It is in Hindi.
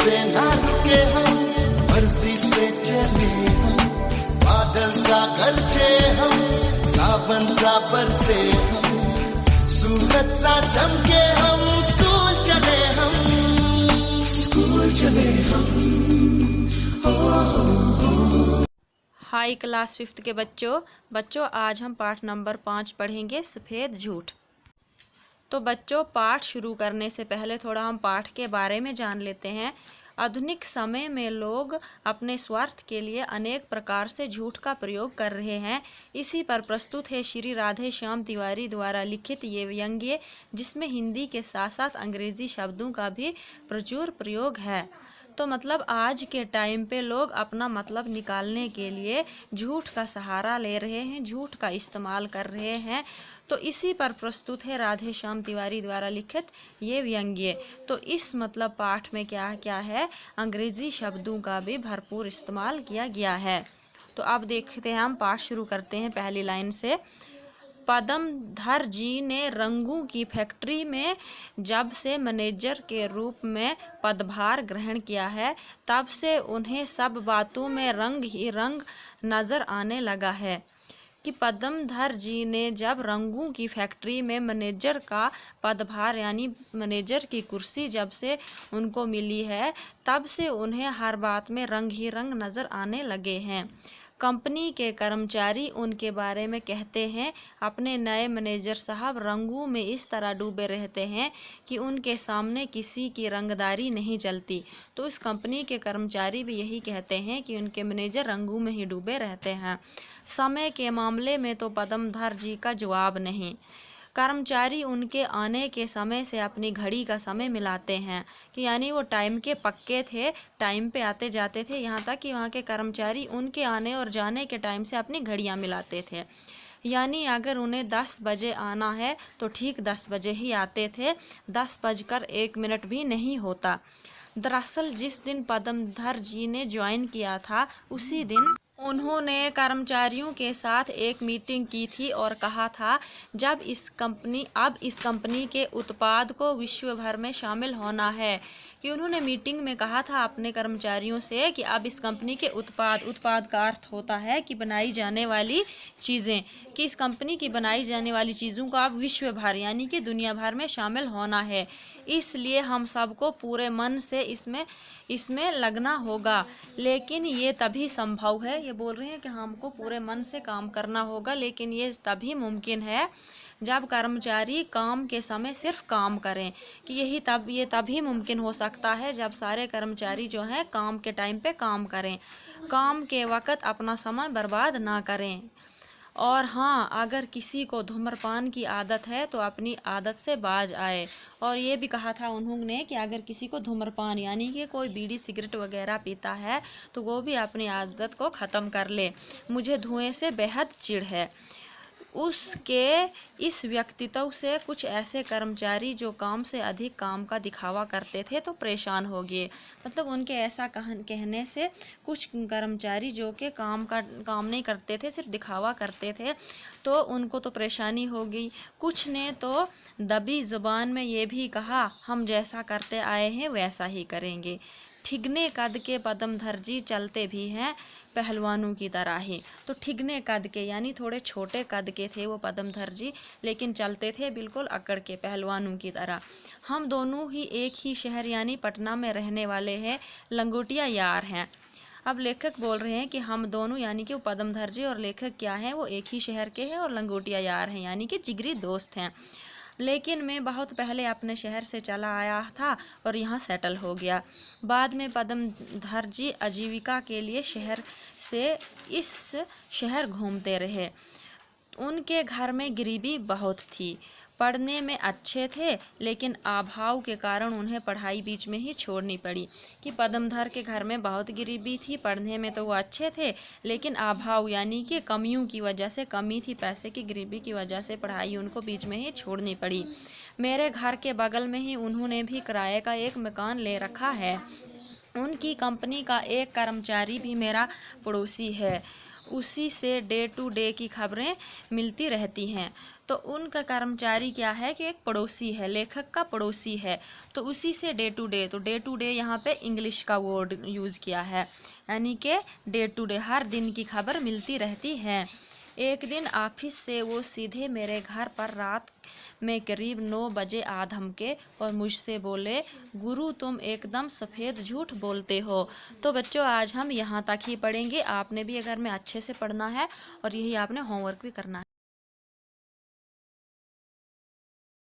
से ना रुके हम, मर्जी से चले हम, बादल सा गरजे हम, सावन सा बरसे हम, सूरज सा चमके हम, स्कूल चले हम, स्कूल चले हम। हाई क्लास 5th के बच्चों आज हम पाठ नंबर 5 पढ़ेंगे, सफ़ेद झूठ। तो बच्चों, पाठ शुरू करने से पहले थोड़ा हम पाठ के बारे में जान लेते हैं। आधुनिक समय में लोग अपने स्वार्थ के लिए अनेक प्रकार से झूठ का प्रयोग कर रहे हैं। इसी पर प्रस्तुत है श्री राधे श्याम तिवारी द्वारा लिखित ये व्यंग्य, जिसमें हिंदी के साथ साथ अंग्रेजी शब्दों का भी प्रचुर प्रयोग है। तो मतलब आज के टाइम पे लोग अपना मतलब निकालने के लिए झूठ का सहारा ले रहे हैं, झूठ का इस्तेमाल कर रहे हैं। तो इसी पर प्रस्तुत है राधे श्याम तिवारी द्वारा लिखित ये व्यंग्य। तो इस मतलब पाठ में क्या क्या है, अंग्रेजी शब्दों का भी भरपूर इस्तेमाल किया गया है। तो अब देखते हैं, हम पाठ शुरू करते हैं पहली लाइन से। पद्मधर जी ने रंगों की फैक्ट्री में जब से मैनेजर के रूप में पदभार ग्रहण किया है, तब से उन्हें सब बातों में रंग ही रंग नज़र आने लगा है। कि पद्मधर जी ने जब रंगों की फैक्ट्री में मैनेजर का पदभार यानी मैनेजर की कुर्सी जब से उनको मिली है, तब से उन्हें हर बात में रंग ही रंग नज़र आने लगे हैं। कंपनी के कर्मचारी उनके बारे में कहते हैं, अपने नए मैनेजर साहब रंगों में इस तरह डूबे रहते हैं कि उनके सामने किसी की रंगदारी नहीं चलती। तो इस कंपनी के कर्मचारी भी यही कहते हैं कि उनके मैनेजर रंगों में ही डूबे रहते हैं। समय के मामले में तो पद्मधर जी का जवाब नहीं। कर्मचारी उनके आने के समय से अपनी घड़ी का समय मिलाते हैं, कि यानी वो टाइम के पक्के थे, टाइम पे आते जाते थे। यहाँ तक कि वहाँ के कर्मचारी उनके आने और जाने के टाइम से अपनी घड़ियाँ मिलाते थे। यानी अगर उन्हें 10 बजे आना है तो ठीक 10 बजे ही आते थे, 10:01 भी नहीं होता। दरअसल जिस दिन पद्मधर जी ने ज्वाइन किया था, उसी दिन उन्होंने कर्मचारियों के साथ एक मीटिंग की थी और कहा था, अब इस कंपनी के उत्पाद को विश्व भर में शामिल होना है। कि उन्होंने मीटिंग में कहा था अपने कर्मचारियों से कि अब इस कंपनी के उत्पाद का अर्थ होता है कि बनाई जाने वाली चीज़ें, कि इस कंपनी की बनाई जाने वाली चीज़ों को अब विश्व भर यानी कि दुनिया भर में शामिल होना है। इसलिए हम सबको पूरे मन से इसमें लगना होगा। लेकिन ये तभी संभव है, ये बोल रहे हैं कि हमको पूरे मन से काम करना होगा, लेकिन ये तभी मुमकिन है जब कर्मचारी काम के समय सिर्फ काम करें। कि ये तभी मुमकिन हो सकता है जब सारे कर्मचारी जो हैं काम के टाइम पे काम करें, काम के वक़्त अपना समय बर्बाद ना करें। और हाँ, अगर किसी को धूम्रपान की आदत है तो अपनी आदत से बाज आए। और ये भी कहा था उन्होंने कि अगर किसी को धूम्रपान यानी कि कोई बीड़ी सिगरेट वगैरह पीता है तो वो भी अपनी आदत को ख़त्म कर ले। मुझे धुएं से बेहद चिढ़ है। उसके इस व्यक्तित्व से कुछ ऐसे कर्मचारी जो काम से अधिक काम का दिखावा करते थे तो परेशान हो गए। मतलब उनके ऐसा कहने से कुछ कर्मचारी जो कि काम नहीं करते थे, सिर्फ दिखावा करते थे, तो उनको तो परेशानी हो गई। कुछ ने तो दबी ज़ुबान में ये भी कहा, हम जैसा करते आए हैं वैसा ही करेंगे। ठिगने कद के पद्मधर जी चलते भी हैं पहलवानों की तरह ही। तो ठिगने कद के यानी थोड़े छोटे कद के थे वो पद्मधर जी, लेकिन चलते थे बिल्कुल अकड़ के पहलवानों की तरह। हम दोनों ही एक ही शहर यानी पटना में रहने वाले हैं, लंगोटिया यार हैं। अब लेखक बोल रहे हैं कि हम दोनों यानी कि वो पद्मधर जी और लेखक क्या हैं, वो एक ही शहर के हैं और लंगोटिया यार हैं यानी कि जिगरी दोस्त हैं। लेकिन मैं बहुत पहले अपने शहर से चला आया था और यहाँ सेटल हो गया। बाद में पद्मधर जी आजीविका के लिए शहर से इस शहर घूमते रहे। उनके घर में गरीबी बहुत थी। पढ़ने में अच्छे थे, लेकिन अभाव के कारण उन्हें पढ़ाई बीच में ही छोड़नी पड़ी। कि पद्मधर के घर में बहुत गरीबी थी, पढ़ने में तो वो अच्छे थे, लेकिन अभाव यानी कि कमियों की वजह से, कमी थी पैसे की, गरीबी की वजह से पढ़ाई उनको बीच में ही छोड़नी पड़ी। मेरे घर के बगल में ही उन्होंने भी किराए का एक मकान ले रखा है। उनकी कंपनी का एक कर्मचारी भी मेरा पड़ोसी है। उसी से डे टू डे की खबरें मिलती रहती हैं। तो उनका कर्मचारी क्या है कि एक पड़ोसी है, लेखक का पड़ोसी है, तो उसी से डे टू डे यहाँ पे इंग्लिश का वर्ड यूज़ किया है, यानी कि डे टू डे हर दिन की खबर मिलती रहती है। एक दिन ऑफिस से वो सीधे मेरे घर पर रात में करीब 9 बजे आ धमके और मुझसे बोले, गुरु तुम एकदम सफ़ेद झूठ बोलते हो। तो बच्चों आज हम यहाँ तक ही पढ़ेंगे। आपने भी अगर में अच्छे से पढ़ना है और यही आपने होमवर्क भी करना है।